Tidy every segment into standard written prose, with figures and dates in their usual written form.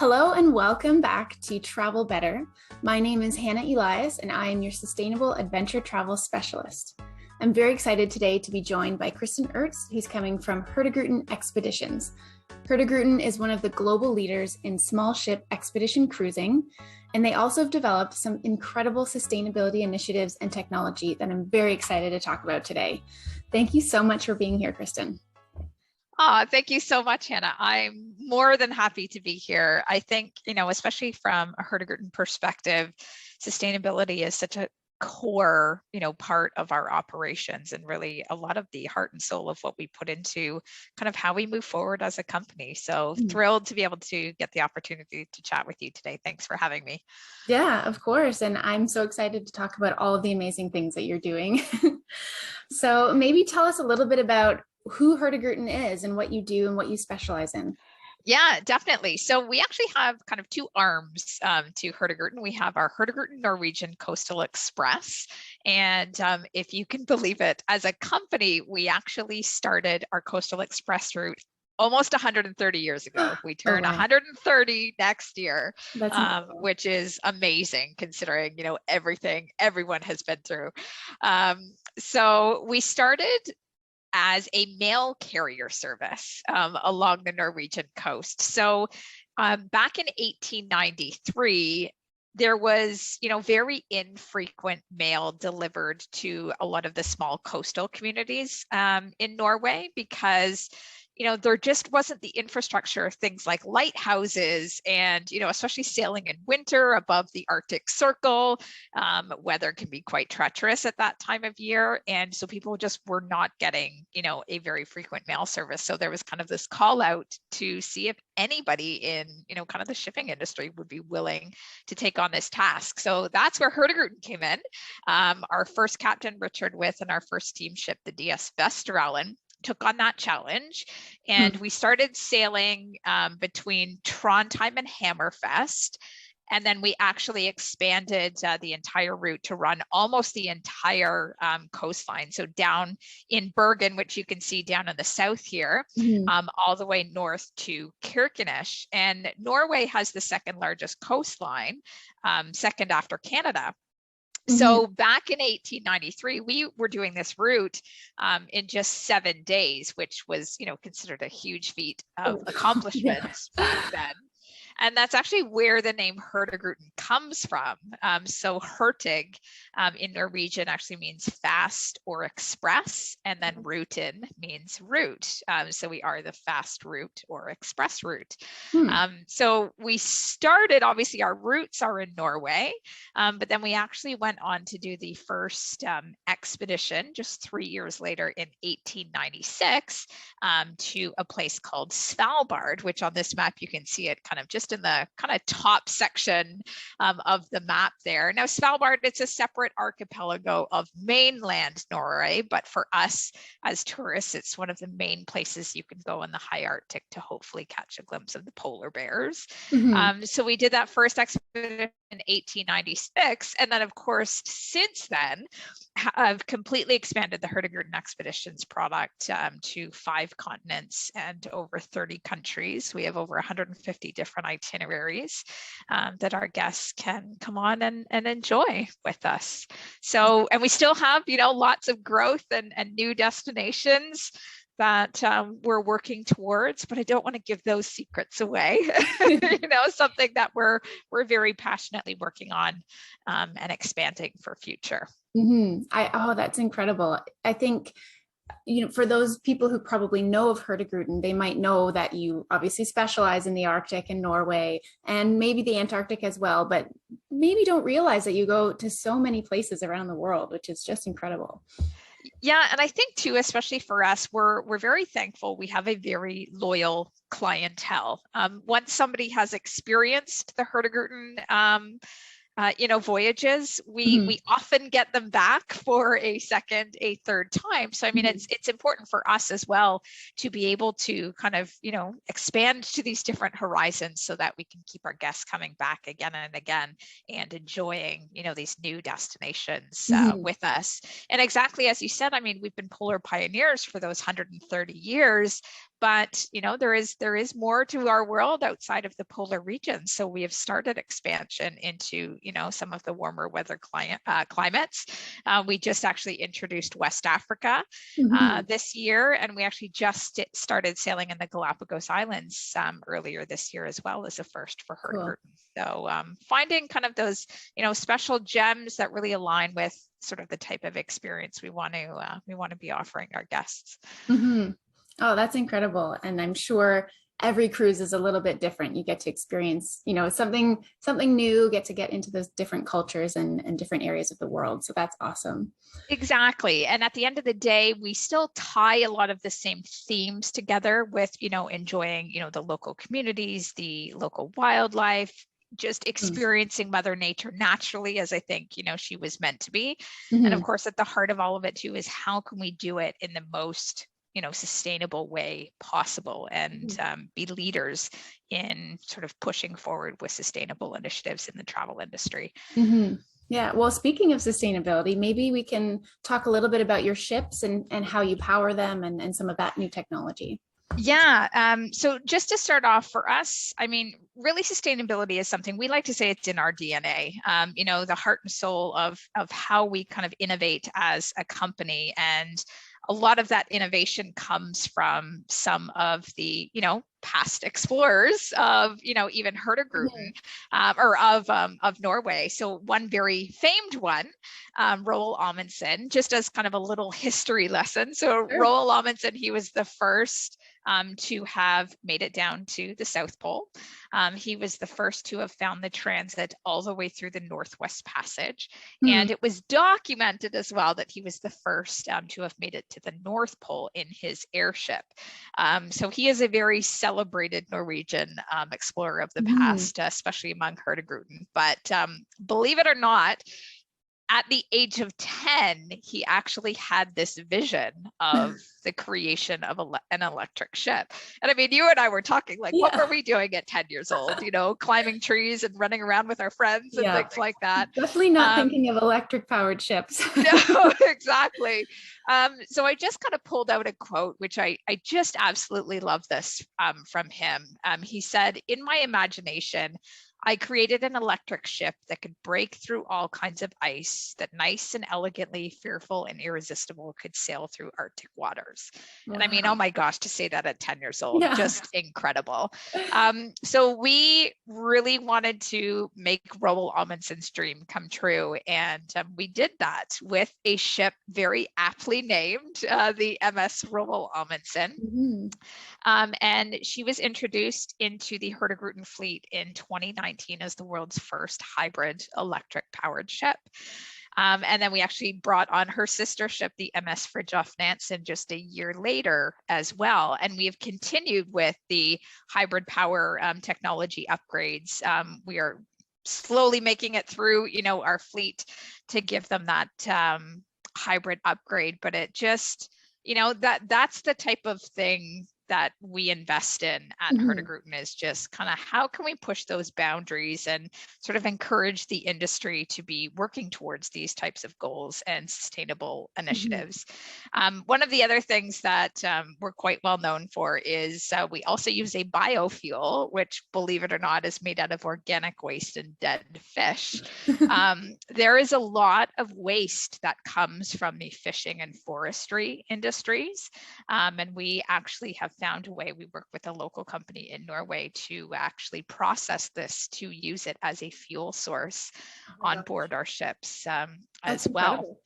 Hello and welcome back to Travel Better. My name is Hannah Elias and I am your Sustainable Adventure Travel Specialist. I'm very excited today to be joined by Kristen Ertz, who's coming from Hurtigruten Expeditions. Hurtigruten is one of the global leaders in small ship expedition cruising, and they also have developed some incredible sustainability initiatives and technology that I'm very excited to talk about today. Thank you so much for being here, Kristen. Thank you so much, Hannah. I'm more than happy to be here. I think, especially from a Hurtigruten perspective, sustainability is such a core, part of our operations and really a lot of the heart and soul of what we put into kind of how we move forward as a company. So thrilled to be able to get the opportunity to chat with you today. Thanks for having me. Yeah, of course. And I'm so excited to talk about all of the amazing things that you're doing. So maybe tell us a little bit about who Hurtigruten is and what you do and what you specialize in. Yeah, definitely. So we actually have kind of two arms to Hurtigruten. We have our Hurtigruten Norwegian Coastal Express. And if you can believe it, as a company, we actually started our Coastal Express route almost 130 years ago. We turn 130 next year, which is amazing considering, everything everyone has been through. So we started as a mail carrier service along the Norwegian coast. So back in 1893, there was, very infrequent mail delivered to a lot of the small coastal communities in Norway because there just wasn't the infrastructure of things like lighthouses and, especially sailing in winter above the Arctic Circle. Weather can be quite treacherous at that time of year. And so people just were not getting, a very frequent mail service. So there was kind of this call out to see if anybody in, kind of the shipping industry would be willing to take on this task. So that's where Hurtigruten came in. Our first captain, Richard With, and our first team ship, the DS Vesteralen, took on that challenge, and we started sailing between Trondheim and Hammerfest. And then we actually expanded the entire route to run almost the entire coastline. So down in Bergen, which you can see down in the south here, all the way north to Kirkenes. And Norway has the second largest coastline, second after Canada. So back in 1893, we were doing this route in just 7 days, which was, considered a huge feat of accomplishment back then. And that's actually where the name Hurtigruten comes from. So Hurtig in Norwegian actually means fast or express, and then Ruten means route. So we are the fast route or express route. So we started, obviously our roots are in Norway, but then we actually went on to do the first expedition just 3 years later in 1896 to a place called Svalbard, which on this map you can see it kind of just in the kind of top section of the map there. Now, Svalbard, it's a separate archipelago of mainland Norway, but for us as tourists, it's one of the main places you can go in the high Arctic to hopefully catch a glimpse of the polar bears. So we did that first expedition in 1896. And then, of course, since then, have completely expanded the Hurtigruten Expeditions product to 5 continents and over 30 countries. We have over 150 different itineraries that our guests can come on and enjoy with us. So, and we still have, lots of growth and new destinations that we're working towards, but I don't want to give those secrets away. Something that we're very passionately working on and expanding for future. That's incredible. I think, for those people who probably know of Hurtigruten, they might know that you obviously specialize in the Arctic and Norway and maybe the Antarctic as well, but maybe don't realize that you go to so many places around the world, which is just incredible. Yeah, and I think too, especially for us, we're very thankful. We have a very loyal clientele. Once somebody has experienced the Hurtigruten voyages, Mhm. we often get them back for a second, a third time. So I mean, it's important for us as well to be able to kind of expand to these different horizons so that we can keep our guests coming back again and again and enjoying these new destinations with us. And exactly as you said, I mean, we've been polar pioneers for those 130 years. But there is more to our world outside of the polar region. So we have started expansion into some of the warmer weather climates. We just actually introduced West Africa this year, and we actually just started sailing in the Galapagos Islands earlier this year as well, as a first for Hurtigruten. Cool. So finding kind of those special gems that really align with sort of the type of experience we want to be offering our guests. Oh, that's incredible. And I'm sure every cruise is a little bit different. You get to experience, something new, get into those different cultures and different areas of the world. So that's awesome. Exactly. And at the end of the day, we still tie a lot of the same themes together with, enjoying, the local communities, the local wildlife, just experiencing Mother Nature naturally, as I think, she was meant to be. And of course, at the heart of all of it too, is how can we do it in the most sustainable way possible, and be leaders in sort of pushing forward with sustainable initiatives in the travel industry. Yeah. Well, speaking of sustainability, maybe we can talk a little bit about your ships and how you power them and some of that new technology. Yeah. So just to start off for us, I mean, really sustainability is something we like to say it's in our DNA, the heart and soul of how we kind of innovate as a company. And a lot of that innovation comes from some of the, past explorers of, even Hurtigruten or of Norway. So one very famed one, Roald Amundsen, just as kind of a little history lesson. So Roald Amundsen, he was the first to have made it down to the South Pole. He was the first to have found the transit all the way through the Northwest Passage. And it was documented as well that he was the first to have made it to the North Pole in his airship. So he is a very celebrated Norwegian explorer of the past, especially among Hurtigruten. But believe it or not, at the age of 10, he actually had this vision of the creation of an electric ship. And I mean, you and I were talking like, what were we doing at 10 years old? Climbing trees and running around with our friends and things like that. Definitely not thinking of electric powered ships. No, exactly. So I just kind of pulled out a quote, which I just absolutely love this from him. He said, "In my imagination, I created an electric ship that could break through all kinds of ice, that nice and elegantly fearful and irresistible could sail through Arctic waters." Wow. And I mean, oh my gosh, to say that at 10 years old, just incredible. So we really wanted to make Roald Amundsen's dream come true. And we did that with a ship very aptly named the MS Roald Amundsen. And she was introduced into the Hurtigruten fleet in 2019 as the world's first hybrid electric powered ship. And then we actually brought on her sister ship, the MS Fridtjof Nansen, just a year later as well. And we have continued with the hybrid power technology upgrades. We are slowly making it through, our fleet to give them that hybrid upgrade. But it just, that's the type of thing that we invest in at Hurtigruten, is just kind of how can we push those boundaries and sort of encourage the industry to be working towards these types of goals and sustainable initiatives. One of the other things that we're quite well known for is we also use a biofuel, which, believe it or not, is made out of organic waste and dead fish. There is a lot of waste that comes from the fishing and forestry industries, and we actually have found a way. We work with a local company in Norway to actually process this to use it as a fuel source on board our ships as well.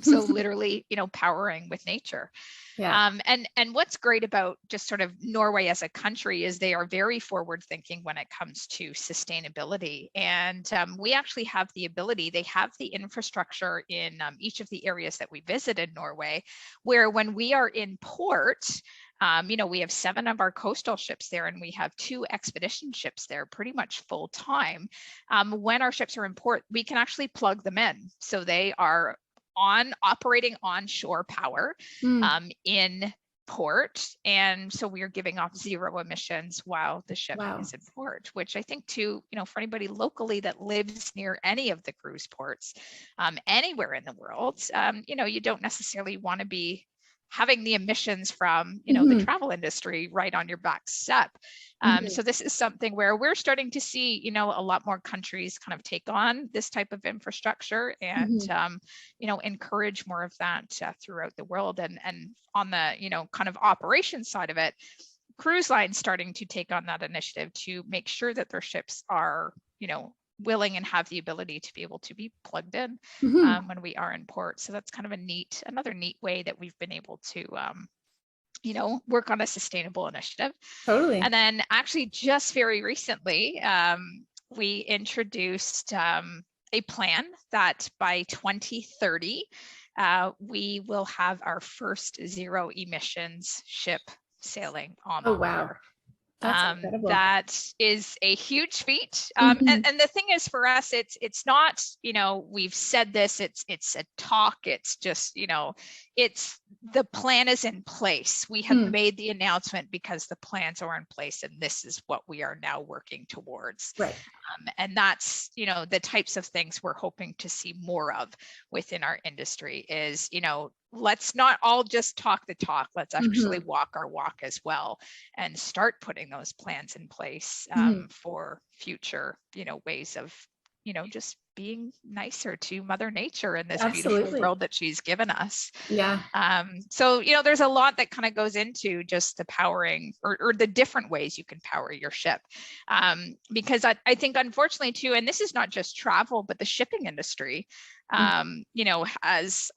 So literally, powering with nature. And what's great about just sort of Norway as a country is they are very forward thinking when it comes to sustainability. And we actually have the ability, they have the infrastructure in each of the areas that we visit in Norway, where when we are in port, We have 7 of our coastal ships there, and we have 2 expedition ships there pretty much full time. When our ships are in port, we can actually plug them in. So they are operating onshore power in port, and so we are giving off 0 emissions while the ship is in port, which I think too, for anybody locally that lives near any of the cruise ports anywhere in the world, you don't necessarily want to be having the emissions from the travel industry right on your back step. So this is something where we're starting to see a lot more countries kind of take on this type of infrastructure and encourage more of that throughout the world. And on the kind of operations side of it, cruise lines starting to take on that initiative to make sure that their ships are willing and have the ability to be able to be plugged in when we are in port. So that's kind of another neat way that we've been able to work on a sustainable initiative. Totally. And then actually just very recently, we introduced a plan that by 2030, we will have our first 0 emissions ship sailing on the water. That's incredible. That is a huge feat. And the thing is, for us, it's not, we've said this, it's a talk, it's just, it's the plan is in place. We have made the announcement because the plans are in place, and this is what we are now working towards. Right. And that's, the types of things we're hoping to see more of within our industry is, let's not all just talk the talk. Let's actually walk our walk as well and start putting those plans in place for future, ways of, just being nicer to Mother Nature in this beautiful world that she's given us. Yeah. So, there's a lot that kind of goes into just the powering or the different ways you can power your ship. Because I think, unfortunately, too, and this is not just travel, but the shipping industry, has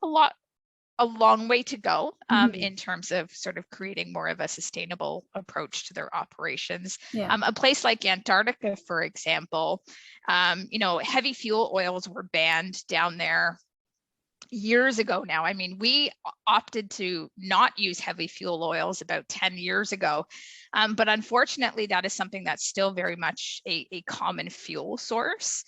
a long way to go in terms of sort of creating more of a sustainable approach to their operations. A place like Antarctica, for example, heavy fuel oils were banned down there years ago now. I mean, we opted to not use heavy fuel oils about 10 years ago. But unfortunately, that is something that's still very much a common fuel source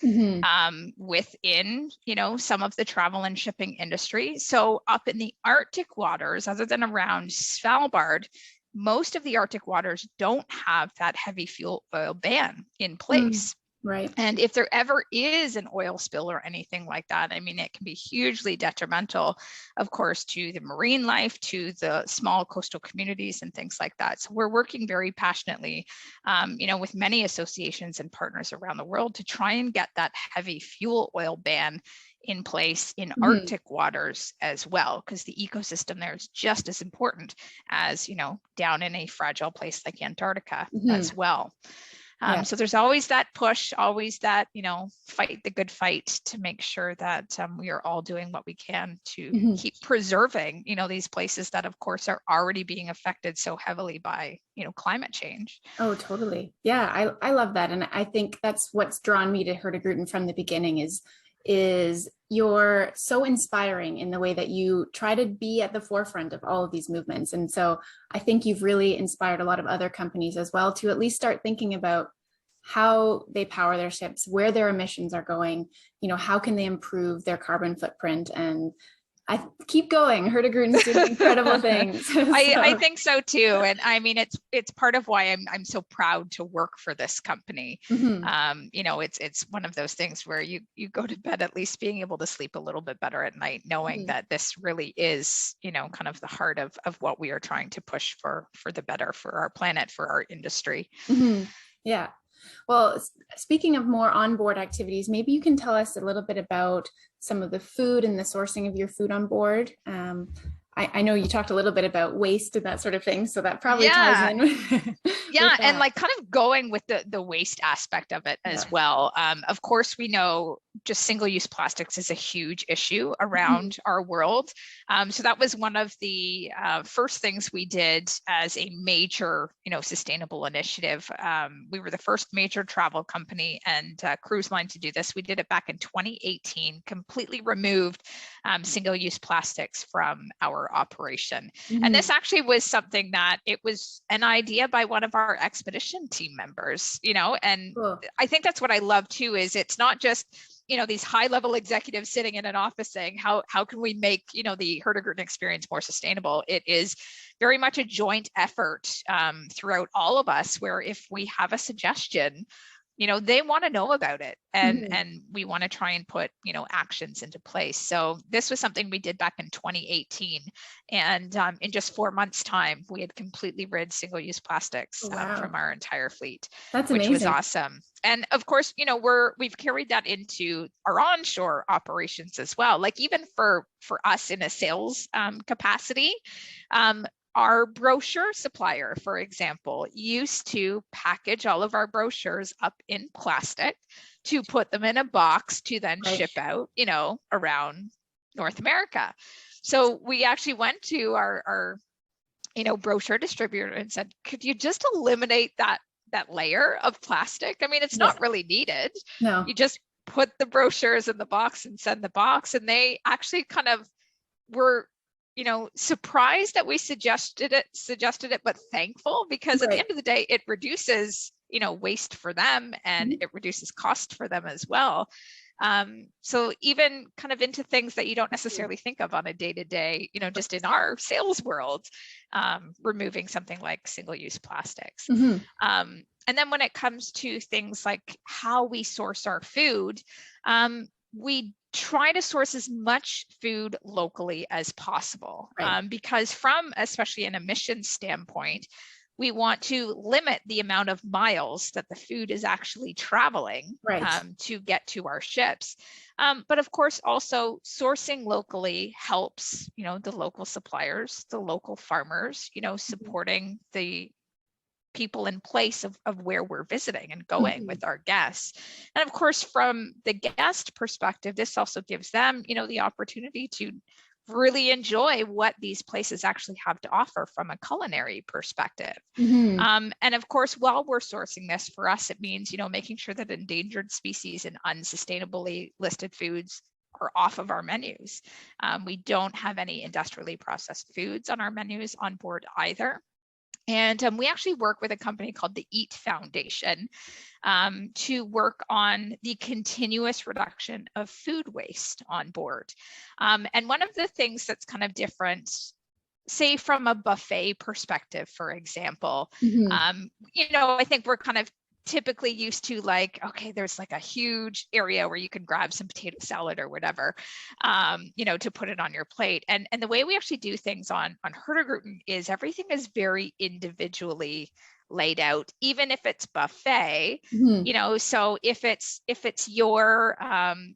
within, some of the travel and shipping industry. So up in the Arctic waters, other than around Svalbard, most of the Arctic waters don't have that heavy fuel oil ban in place. Right. And if there ever is an oil spill or anything like that, I mean, it can be hugely detrimental, of course, to the marine life, to the small coastal communities and things like that. So we're working very passionately, with many associations and partners around the world to try and get that heavy fuel oil ban in place in Arctic waters as well, because the ecosystem there is just as important as, down in a fragile place like Antarctica as well. So there's always that push, always that, fight the good fight to make sure that we are all doing what we can to keep preserving, these places that, of course, are already being affected so heavily by, climate change. Oh, totally. Yeah, I love that. And I think that's what's drawn me to Hurtigruten from the beginning is you're so inspiring in the way that you try to be at the forefront of all of these movements. And so I think you've really inspired a lot of other companies as well to at least start thinking about how they power their ships, where their emissions are going, how can they improve their carbon footprint. And I keep going. Hurtigruten's doing incredible things. I think so too. And I mean, it's part of why I'm so proud to work for this company. It's one of those things where you go to bed at least being able to sleep a little bit better at night, knowing that this really is, kind of the heart of what we are trying to push for the better for our planet, for our industry. Yeah. Well, speaking of more onboard activities, maybe you can tell us a little bit about some of the food and the sourcing of your food on board. I know you talked a little bit about waste and that sort of thing, so that probably ties in. And like kind of going with the waste aspect of it as well. Of course, we know just single-use plastics is a huge issue around our world. So that was one of the first things we did as a major, sustainable initiative. We were the first major travel company and cruise line to do this. We did it back in 2018, completely removed single-use plastics from our operation. And this actually was something that it was an idea by one of our expedition team members, and cool. I think that's what I love too, is it's not just these high-level executives sitting in an office saying, how can we make, the Hurtigruten experience more sustainable? It is very much a joint effort throughout all of us, where if we have a suggestion, they want to know about it, and we want to try and put, actions into place. So this was something we did back in 2018. And in just 4 months' time, we had completely rid single-use plastics from our entire fleet. That's which amazing. Was awesome. And of course, we've carried that into our onshore operations as well. Like even for us in a sales capacity, our brochure supplier, for example, used to package all of our brochures up in plastic to put them in a box to then ship out, around North America. So we actually went to our brochure distributor and said, could you just eliminate that layer of plastic? I mean, it's not really needed. No. You just put the brochures in the box and send the box. And they actually kind of were surprised that we suggested it, but thankful, because at the end of the day, it reduces, waste for them, and it reduces cost for them as well. So even kind of into things that you don't necessarily think of on a day-to-day, just in our sales world, removing something like single-use plastics. And then when it comes to things like how we source our food, we try to source as much food locally as possible, because especially an emissions standpoint, we want to limit the amount of miles that the food is actually traveling to get to our ships. But of course, also sourcing locally helps, the local suppliers, the local farmers, supporting the people in place of where we're visiting and going with our guests. And of course, from the guest perspective, this also gives them, the opportunity to really enjoy what these places actually have to offer from a culinary perspective. And of course, while we're sourcing this, for us, it means, making sure that endangered species and unsustainably listed foods are off of our menus. We don't have any industrially processed foods on our menus on board either. And we actually work with a company called the EAT Foundation to work on the continuous reduction of food waste on board. And one of the things that's kind of different, say from a buffet perspective, for example, I think we're kind of typically used to like, okay, there's like a huge area where you can grab some potato salad or whatever, to put it on your plate. And the way we actually do things on Hurtigruten is everything is very individually laid out, even if it's buffet, so if it's your,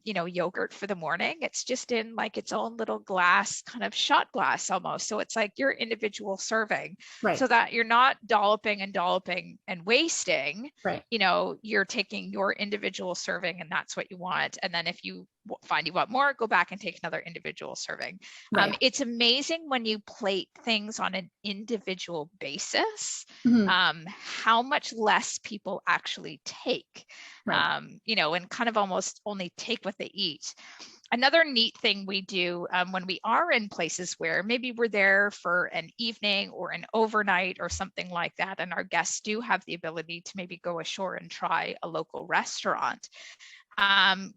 yogurt for the morning, it's just in like its own little glass, kind of shot glass almost. So it's like your individual serving, so that you're not dolloping and wasting, you're taking your individual serving and that's what you want. And then if you find you want more, go back and take another individual serving. It's amazing when you plate things on an individual basis, how much less people actually take, and kind of almost only take what they eat. Another neat thing we do when we are in places where maybe we're there for an evening or an overnight or something like that, and our guests do have the ability to maybe go ashore and try a local restaurant,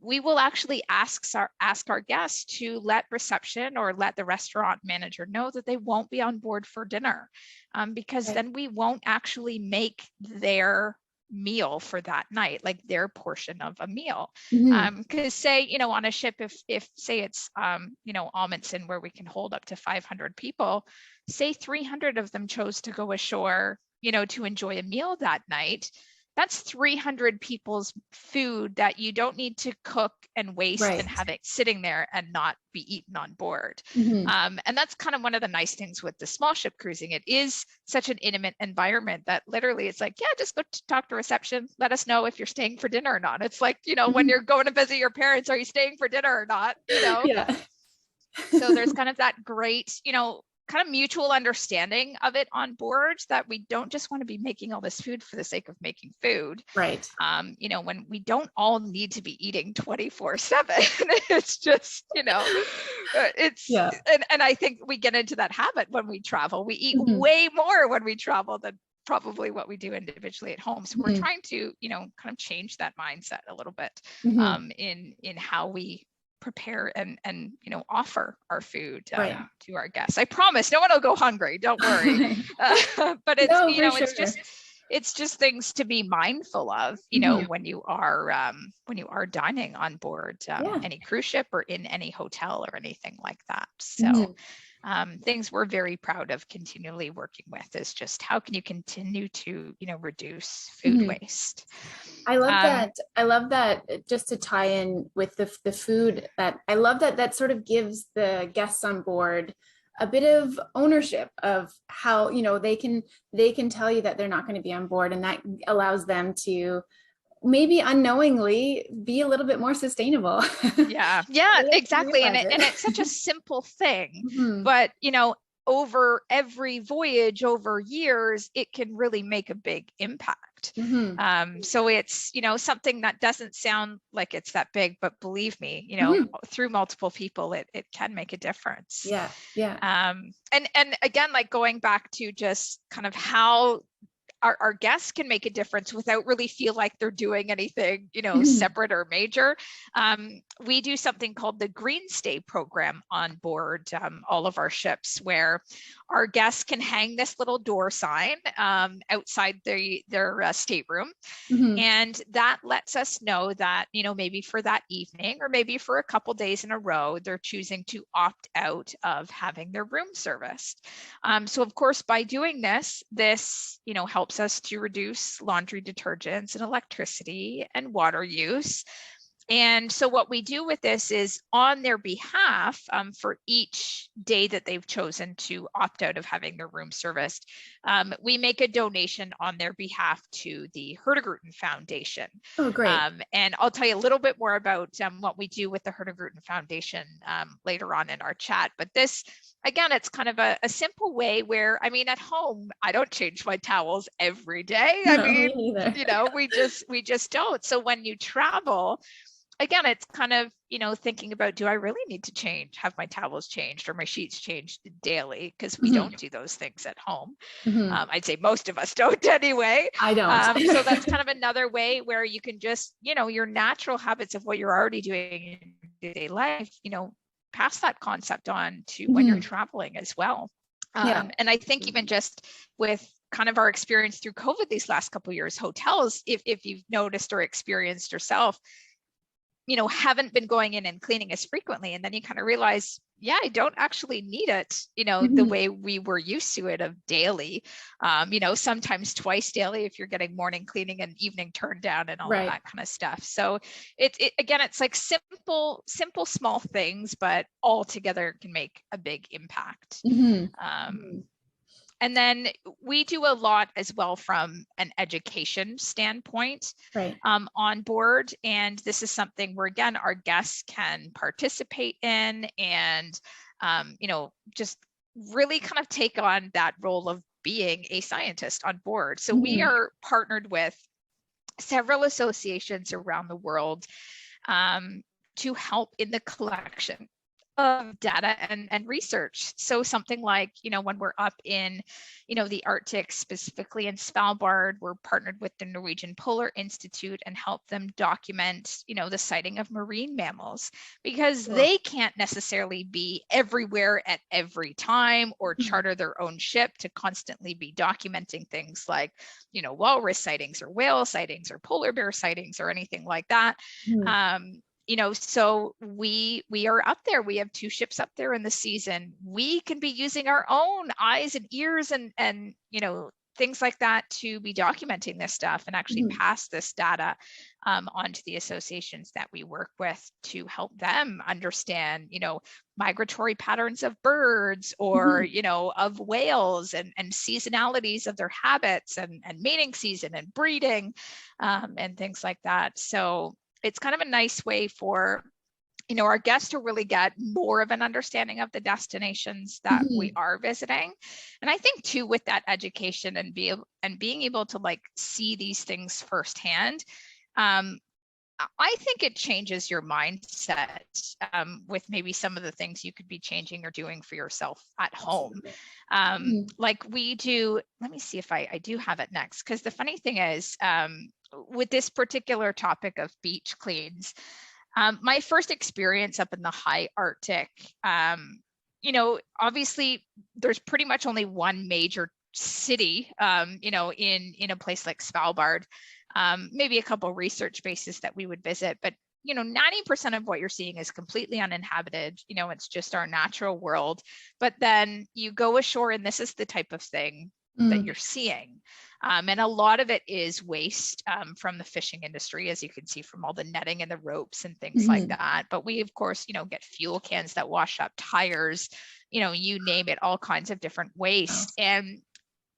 we will actually ask our guests to let reception or let the restaurant manager know that they won't be on board for dinner, because then we won't actually make their meal for that night, like their portion of a meal. Because say, on a ship, if say it's, Amundsen, where we can hold up to 500 people, say 300 of them chose to go ashore, to enjoy a meal that night, that's 300 people's food that you don't need to cook and waste and have it sitting there and not be eaten on board. And that's kind of one of the nice things with the small ship cruising. It is such an intimate environment that literally it's like, yeah, just go talk to reception. Let us know if you're staying for dinner or not. It's like, when you're going to visit your parents, are you staying for dinner or not? Yeah. So there's kind of that great, kind of mutual understanding of it on board, that we don't just want to be making all this food for the sake of making food. Right. When we don't all need to be eating 24/7, it's just, it's, and I think we get into that habit when we travel. We eat way more when we travel than probably what we do individually at home. So we're trying to, kind of change that mindset a little bit in how we prepare and offer our food to our guests. I promise no one will go hungry, don't worry. But it's it's just things to be mindful of, when you are dining on board any cruise ship or in any hotel or anything like that. So things we're very proud of continually working with is just how can you continue to reduce food waste. I love that just to tie in with the food, that I love that sort of gives the guests on board a bit of ownership of how they can tell you that they're not going to be on board, and that allows them to maybe unknowingly be a little bit more sustainable. Yeah, exactly. And it's such a simple thing, but over every voyage, over years, it can really make a big impact. So it's, something that doesn't sound like it's that big, but believe me, through multiple people, it can make a difference. Yeah. And again, like going back to just kind of how our guests can make a difference without really feel like they're doing anything, separate or major. We do something called the Green Stay program on board all of our ships, where our guests can hang this little door sign outside their stateroom. And that lets us know that, maybe for that evening or maybe for a couple days in a row, they're choosing to opt out of having their room serviced. So of course, by doing this, helps us to reduce laundry detergents and electricity and water use. And so what we do with this is, on their behalf, for each day that they've chosen to opt out of having their room serviced, we make a donation on their behalf to the Hurtigruten Foundation. Oh, great. And I'll tell you a little bit more about what we do with the Hurtigruten Foundation later on in our chat. But this, again, it's kind of a simple way where, at home, I don't change my towels every day. No, me neither. We just don't. So when you travel, again, it's kind of, thinking about, do I really need to have my towels changed or my sheets changed daily? Because we don't do those things at home. I'd say most of us don't anyway. I don't. So that's kind of another way where you can just, your natural habits of what you're already doing in day-to-day life, pass that concept on to when you're traveling as well. And I think even just with kind of our experience through COVID these last couple of years, hotels, if you've noticed or experienced yourself, haven't been going in and cleaning as frequently. And then you kind of realize, I don't actually need it, the way we were used to it of daily, sometimes twice daily if you're getting morning cleaning and evening turn down and all of that kind of stuff. So again, it's like simple, small things, but all together can make a big impact. And then we do a lot as well from an education standpoint on board. And this is something where, again, our guests can participate in and, just really kind of take on that role of being a scientist on board. So we are partnered with several associations around the world to help in the collection of data and research. So something like, when we're up in, the Arctic, specifically in Svalbard, we're partnered with the Norwegian Polar Institute and help them document, the sighting of marine mammals, because they can't necessarily be everywhere at every time or charter their own ship to constantly be documenting things like, walrus sightings or whale sightings or polar bear sightings or anything like that. So we are up there. We have 2 ships up there in the season. We can be using our own eyes and ears and things like that to be documenting this stuff and actually pass this data onto the associations that we work with to help them understand, migratory patterns of birds or, of whales and seasonalities of their habits and mating season and breeding and things like that. So it's kind of a nice way for our guests to really get more of an understanding of the destinations that we are visiting. And I think too, with that education and being able to like see these things firsthand, I think it changes your mindset with maybe some of the things you could be changing or doing for yourself at home. Like we do, let me see if I do have it next, because the funny thing is with this particular topic of beach cleans, my first experience up in the high Arctic, obviously there's pretty much only one major city, in a place like Svalbard, maybe a couple research bases that we would visit, but 90% of what you're seeing is completely uninhabited. It's just our natural world. But then you go ashore and this is the type of thing that you're seeing. And a lot of it is waste from the fishing industry, as you can see from all the netting and the ropes and things like that. But we, of course, get fuel cans that wash up, tires, you name it, all kinds of different waste. And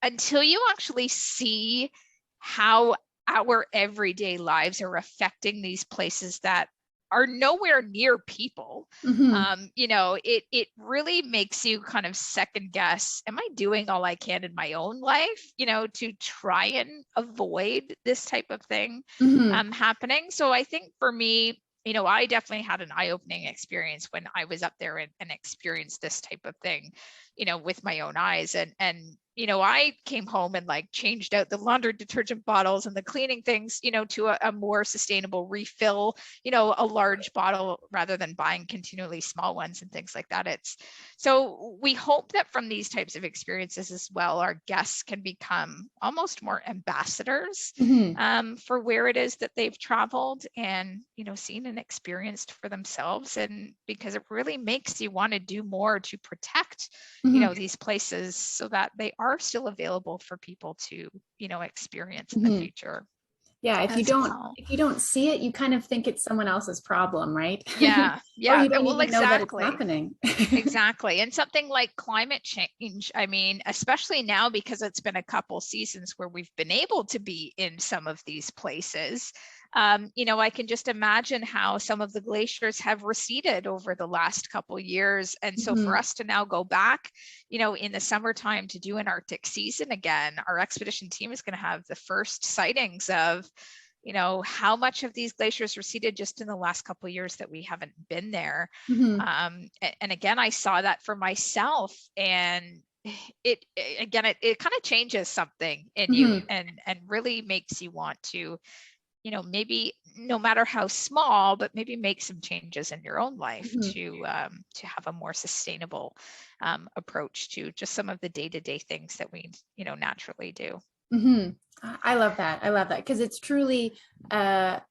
until you actually see how our everyday lives are affecting these places that are nowhere near people, it really makes you kind of second guess, am I doing all I can in my own life, to try and avoid this type of thing happening? So I think for me, I definitely had an eye-opening experience when I was up there and experienced this type of thing, with my own eyes. And I came home and like changed out the laundry detergent bottles and the cleaning things, to a more sustainable refill, a large bottle rather than buying continually small ones and things like that. So we hope that from these types of experiences as well, our guests can become almost more ambassadors for where it is that they've traveled and, seen and experienced for themselves. And because it really makes you want to do more to protect, these places so that they are still available for people to, experience in the future. Yeah, if you don't see it, you kind of think it's someone else's problem, right? Yeah, or you don't even know that it's happening. Exactly. And something like climate change, I mean, especially now because it's been a couple seasons where we've been able to be in some of these places. I can just imagine how some of the glaciers have receded over the last couple years. And so for us to now go back, in the summertime to do an Arctic season again, our expedition team is going to have the first sightings of, how much of these glaciers receded just in the last couple of years that we haven't been there. And again, I saw that for myself, and it kind of changes something in you and really makes you want to, maybe no matter how small, but maybe make some changes in your own life to have a more sustainable approach to just some of the day-to-day things that we, naturally do. I love that. Because it's truly like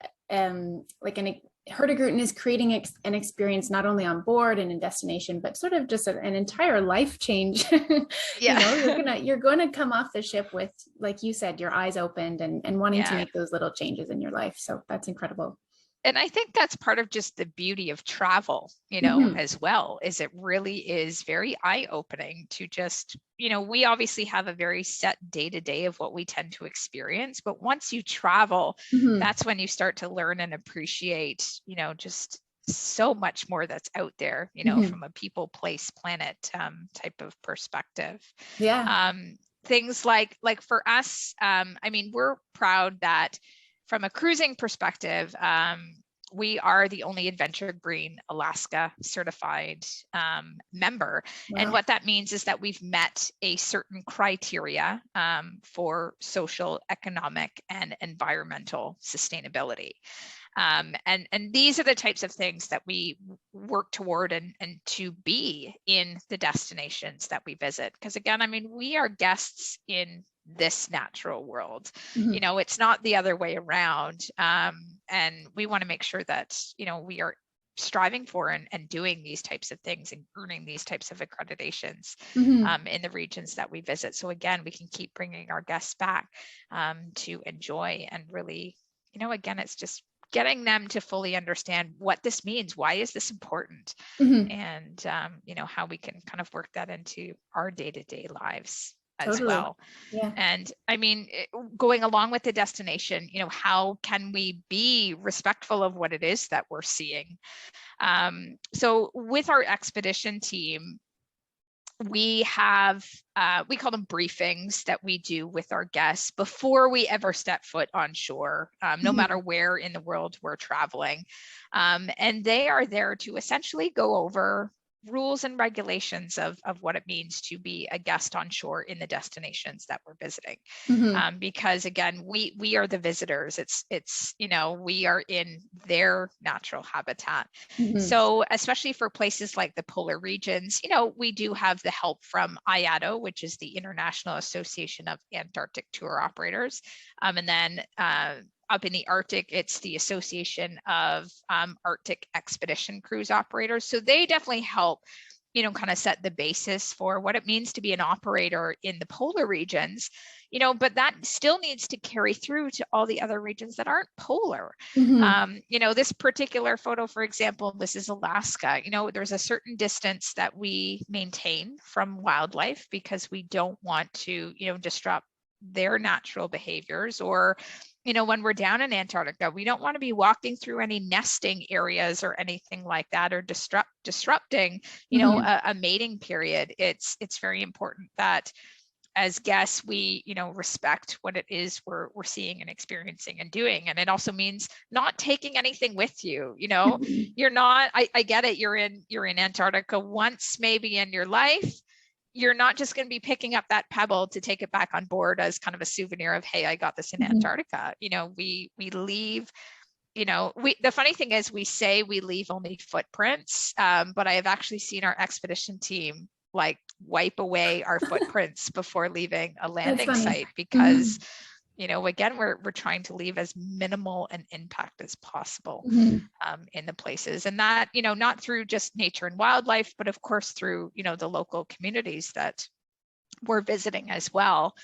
Hurtigruten is creating an experience not only on board and in destination, but sort of just an entire life change. You're gonna come off the ship with, like you said, your eyes opened and wanting to make those little changes in your life. So that's incredible. And I think that's part of just the beauty of travel, as well, is it really is very eye-opening to just, we obviously have a very set day-to-day of what we tend to experience, but once you travel, that's when you start to learn and appreciate, just so much more that's out there, from a people, place, planet type of perspective. Things like for us, I mean, we're proud that from a cruising perspective, we are the only Adventure Green Alaska certified member. Wow. And what that means is that we've met a certain criteria for social, economic, and environmental sustainability. And these are the types of things that we work toward and to be in the destinations that we visit. Because again, I mean, we are guests in this natural world. It's not the other way around. And we want to make sure that, we are striving for and doing these types of things and earning these types of accreditations in the regions that we visit. So again, we can keep bringing our guests back to enjoy and really, again, it's just getting them to fully understand what this means. Why is this important? And, how we can kind of work that into our day-to-day lives as well. Yeah. And I mean, going along with the destination, how can we be respectful of what it is that we're seeing? So with our expedition team, we have, we call them briefings that we do with our guests before we ever step foot on shore, no matter where in the world we're traveling. And they are there to essentially go over rules and regulations of what it means to be a guest on shore in the destinations that we're visiting. Because again, we are the visitors. It's we are in their natural habitat. So especially for places like the polar regions, we do have the help from IATO, which is the International Association of Antarctic Tour Operators. And then up in the Arctic, it's the Association of Arctic Expedition Cruise Operators. So they definitely help, kind of set the basis for what it means to be an operator in the polar regions, but that still needs to carry through to all the other regions that aren't polar. This particular photo, for example, this is Alaska. There's a certain distance that we maintain from wildlife because we don't want to, disrupt their natural behaviors, or when we're down in Antarctica, we don't want to be walking through any nesting areas or anything like that, or disrupting, a mating period. It's very important that as guests, we, respect what it is we're seeing and experiencing and doing. And it also means not taking anything with you. You're not, I get it. You're in Antarctica once maybe in your life. You're not just going to be picking up that pebble to take it back on board as kind of a souvenir of, hey, I got this in Antarctica. We leave, the funny thing is we say we leave only footprints, but I have actually seen our expedition team like wipe away our footprints before leaving a landing site, because again, we're trying to leave as minimal an impact as possible in the places. And that, not through just nature and wildlife, but of course through, the local communities that we're visiting as well.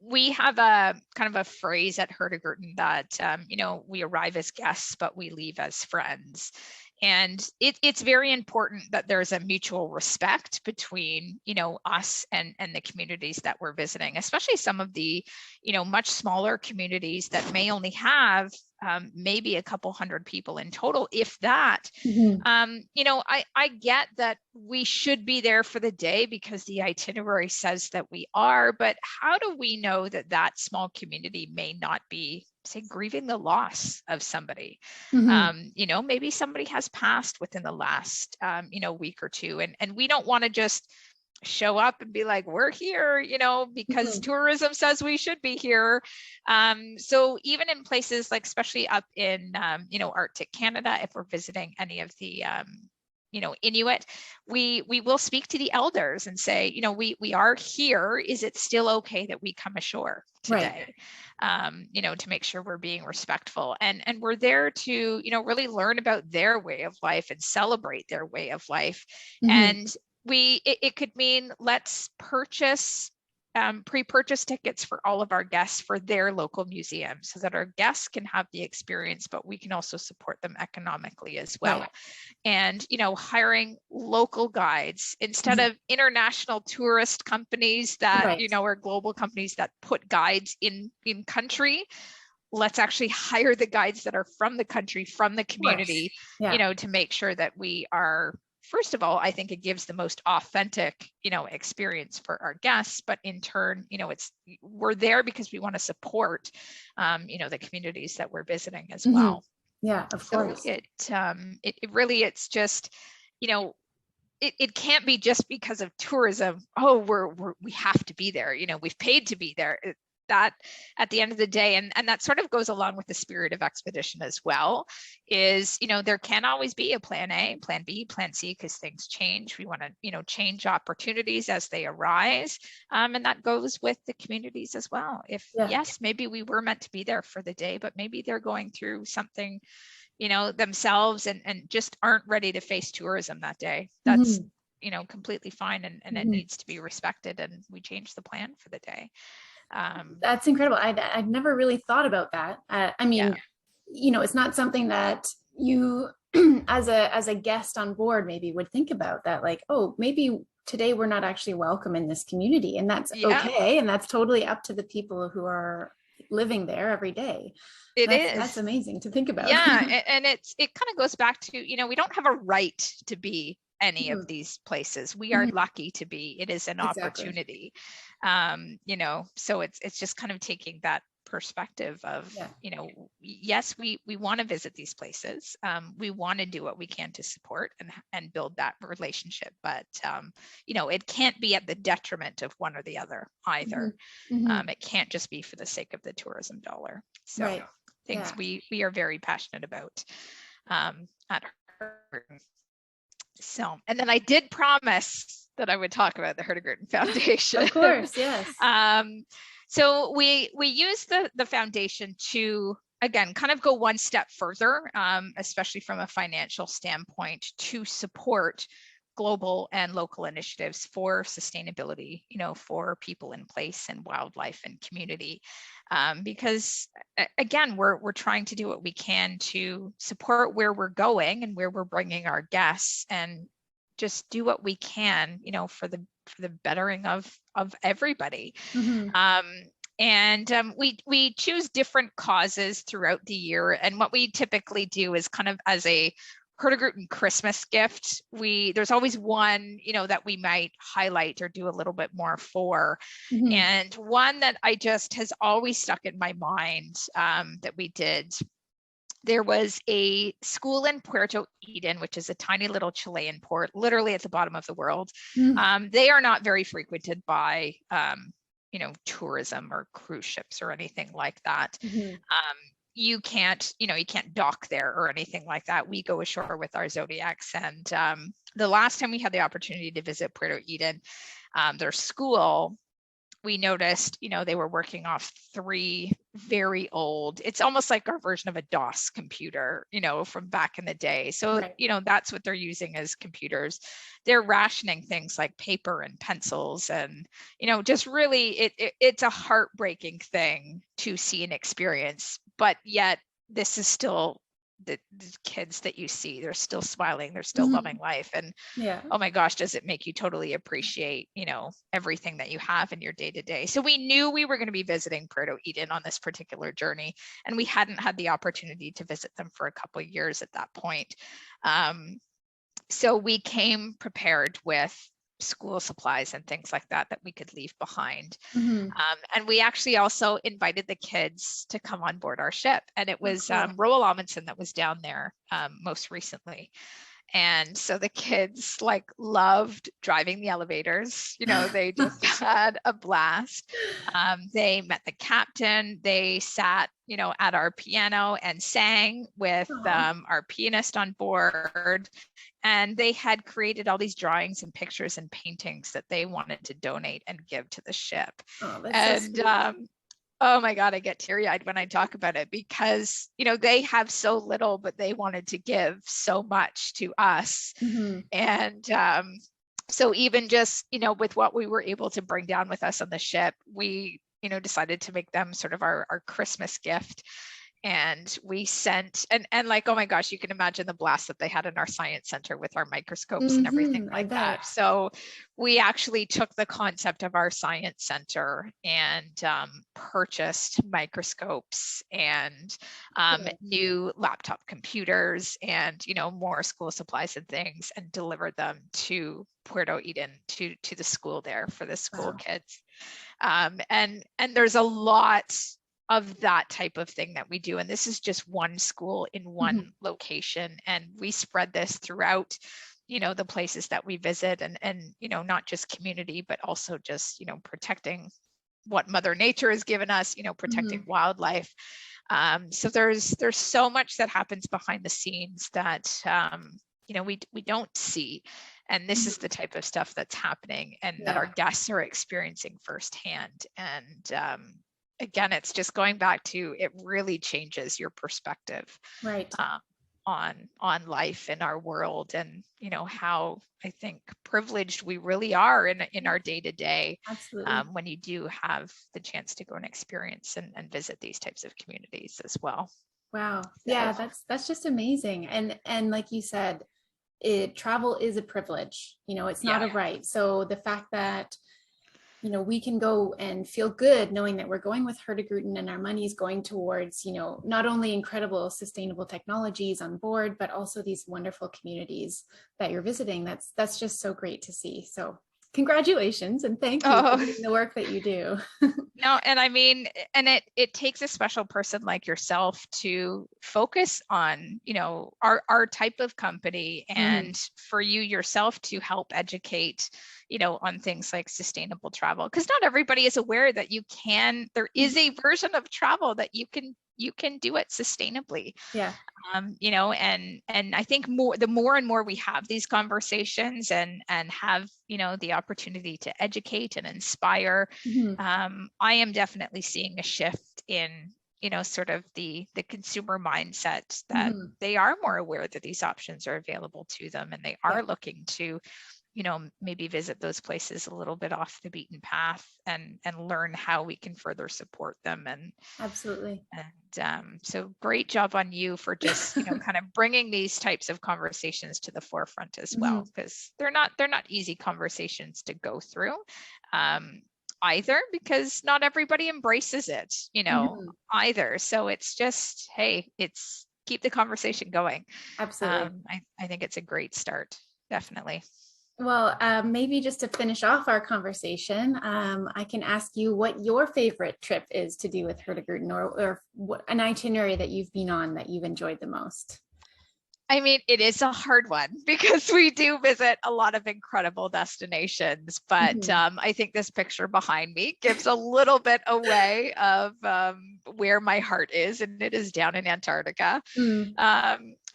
We have a kind of a phrase at Hurtigruten that, we arrive as guests, but we leave as friends. And it's very important that there's a mutual respect between, us and the communities that we're visiting, especially some of the, much smaller communities that may only have maybe a couple hundred people in total, if that. I get that we should be there for the day because the itinerary says that we are, but how do we know that that small community may not be, say, grieving the loss of somebody? Maybe somebody has passed within the last, week or two, and we don't want to just show up and be like, we're here, because tourism says we should be here. So even in places like, especially up in, Arctic Canada, if we're visiting any of the, Inuit, we will speak to the elders and say, we are here. Is it still okay that we come ashore today? Right. To make sure we're being respectful, and we're there to, really learn about their way of life and celebrate their way of life. And it could mean let's purchase pre-purchase tickets for all of our guests for their local museums so that our guests can have the experience, but we can also support them economically as well. Right. And, hiring local guides instead of international tourist companies that, are global companies that put guides in country. Let's actually hire the guides that are from the country, from the community, to make sure that we are, first of all, I think it gives the most authentic, experience for our guests, but in turn, we're there because we want to support, the communities that we're visiting as well. Yeah, of course. It really, it's just, it can't be just because of tourism. Oh, we have to be there. We've paid to be there. That at the end of the day, and that sort of goes along with the spirit of expedition as well, is, there can always be a plan A, plan B, plan C, because things change. We want to, change opportunities as they arise. And that goes with the communities as well. If yes, maybe we were meant to be there for the day, but maybe they're going through something, themselves and just aren't ready to face tourism that day. That's, completely fine. And it needs to be respected. And we changed the plan for the day. That's incredible. I'd never really thought about that. I mean, it's not something that you as a guest on board maybe would think about, that like, oh, maybe today we're not actually welcome in this community, and that's okay. And that's totally up to the people who are living there every day. That's amazing to think about. And it kind of goes back to, we don't have a right to be any of these places. We are lucky to be. It is an opportunity. So it's just kind of taking that perspective of, yes, we want to visit these places. We want to do what we can to support and build that relationship, but it can't be at the detriment of one or the other either. It can't just be for the sake of the tourism dollar. So things we are very passionate about at Hurtigruten. So, and then I did promise that I would talk about the Hurtigruten Foundation. Of course, yes. So we use the foundation to, again, kind of go one step further, especially from a financial standpoint, to support global and local initiatives for sustainability, for people in place and wildlife and community. Because again, we're trying to do what we can to support where we're going and where we're bringing our guests, and just do what we can, for the bettering of everybody. We choose different causes throughout the year. And what we typically do is kind of as a Hurtigruten Christmas gift, there's always one, that we might highlight or do a little bit more for. And one that has always stuck in my mind, that we did, there was a school in Puerto Eden, which is a tiny little Chilean port, literally at the bottom of the world. They are not very frequented by, tourism or cruise ships or anything like that. You can't dock there or anything like that. We go ashore with our Zodiacs. And the last time we had the opportunity to visit Puerto Eden, their school, we noticed, they were working off 3 very old, it's almost like our version of a DOS computer, from back in the day. So, that's what they're using as computers. They're rationing things like paper and pencils, and, just really, it's a heartbreaking thing to see and experience. But yet this is still the kids that you see, they're still smiling, they're still loving life. And oh my gosh, does it make you totally appreciate, everything that you have in your day to day. So we knew we were going to be visiting Puerto Eden on this particular journey, and we hadn't had the opportunity to visit them for a couple of years at that point. So we came prepared with school supplies and things like that we could leave behind. And we actually also invited the kids to come on board our ship. And it was Roald Amundsen that was down there most recently. And so the kids loved driving the elevators, they just had a blast. They met the captain, they sat, at our piano and sang with our pianist on board. And they had created all these drawings and pictures and paintings that they wanted to donate and give to the ship. Oh my God, I get teary-eyed when I talk about it, because, they have so little, but they wanted to give so much to us. And so even just, with what we were able to bring down with us on the ship, we, decided to make them sort of our Christmas gift. And we sent, and oh my gosh, you can imagine the blast that they had in our science center with our microscopes and everything like that. So we actually took the concept of our science center and purchased microscopes and new laptop computers and, more school supplies and things, and delivered them to Puerto Eden, to the school there for the school kids. And there's a lot of that type of thing that we do. And this is just one school in one location. And we spread this throughout, the places that we visit, and, not just community, but also just, protecting what Mother Nature has given us, protecting wildlife. So there's so much that happens behind the scenes that, we don't see. And this is the type of stuff that's happening and that our guests are experiencing firsthand. And, again, it's just going back to, it really changes your perspective. Right. on life in our world, and how I think privileged we really are in our day-to-day. Absolutely. When you do have the chance to go and experience and visit these types of communities as well. Wow. So, Yeah, that's just amazing. And like you said, travel is a privilege. It's not a right. So the fact that we can go and feel good knowing that we're going with Hurtigruten and our money is going towards, not only incredible sustainable technologies on board, but also these wonderful communities that you're visiting. That's just so great to see. So congratulations and thank you for doing the work that you do. No, and I mean, and it takes a special person like yourself to focus on, our type of company, and for you yourself to help educate, on things like sustainable travel, because not everybody is aware that there is a version of travel that you can do it sustainably. Yeah. And I think the more and more we have these conversations and have, the opportunity to educate and inspire, I am definitely seeing a shift in, sort of the consumer mindset that they are more aware that these options are available to them, and they are looking to, maybe visit those places a little bit off the beaten path and learn how we can further support them. And absolutely. And so great job on you for just, kind of bringing these types of conversations to the forefront as well, because they're not easy conversations to go through, either, because not everybody embraces it, either. So it's just, hey, it's keep the conversation going. Absolutely. I think it's a great start. Definitely. Well, maybe just to finish off our conversation, I can ask you what your favorite trip is to do with Hurtigruten, or what, an itinerary that you've been on that you've enjoyed the most. I mean, it is a hard one because we do visit a lot of incredible destinations, but I think this picture behind me gives a little bit away of where my heart is, and it is down in Antarctica.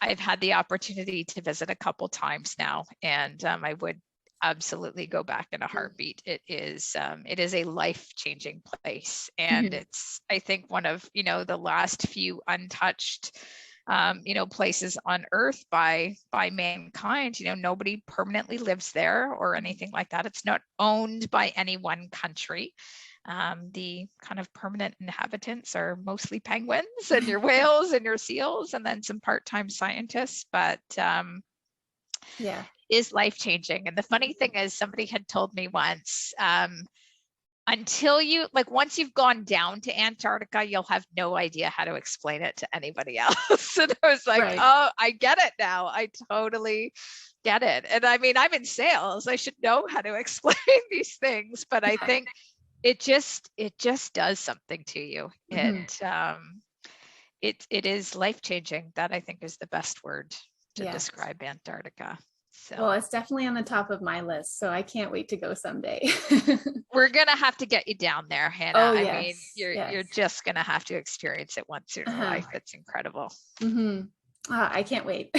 I've had the opportunity to visit a couple times now, and I would absolutely go back in a heartbeat. It is a life-changing place, and it's, I think, one of the last few untouched places on Earth by mankind. Nobody permanently lives there or anything like that. It's not owned by any one country. The kind of permanent inhabitants are mostly penguins and your whales and your seals, and then some part-time scientists, but is life-changing. And the funny thing is, somebody had told me once, until once you've gone down to Antarctica, you'll have no idea how to explain it to anybody else. And I was like, oh, I get it now. I totally get it. And I mean, I'm in sales. I should know how to explain these things, but I think it just does something to you. It is life-changing. That, I think, is the best word to describe Antarctica. So. Well, it's definitely on the top of my list, so I can't wait to go someday. We're gonna have to get you down there, Hannah. Oh, I mean, you're just gonna have to experience it once in your life. It's incredible. I can't wait.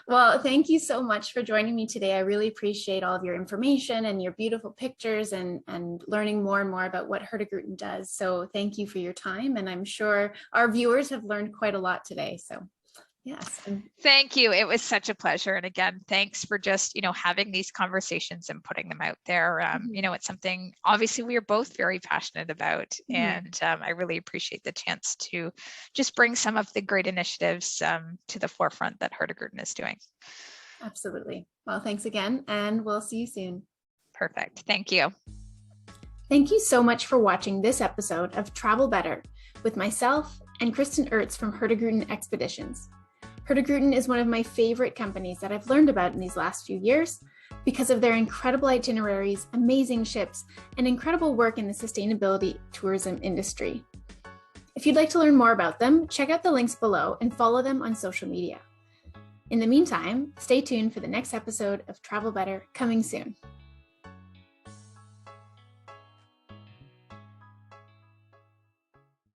Well, thank you so much for joining me today. I really appreciate all of your information and your beautiful pictures and learning more and more about what Hurtigruten does. So thank you for your time, and I'm sure our viewers have learned quite a lot today. So. Yes. Thank you. It was such a pleasure. And again, thanks for just, having these conversations and putting them out there. It's something obviously we are both very passionate about. And I really appreciate the chance to just bring some of the great initiatives to the forefront that Hurtigruten is doing. Absolutely. Well, thanks again, and we'll see you soon. Perfect. Thank you. Thank you so much for watching this episode of Travel Better with myself and Kristen Ertz from Hurtigruten Expeditions. Hurtigruten is one of my favorite companies that I've learned about in these last few years because of their incredible itineraries, amazing ships, and incredible work in the sustainability tourism industry. If you'd like to learn more about them, check out the links below and follow them on social media. In the meantime, stay tuned for the next episode of Travel Better coming soon.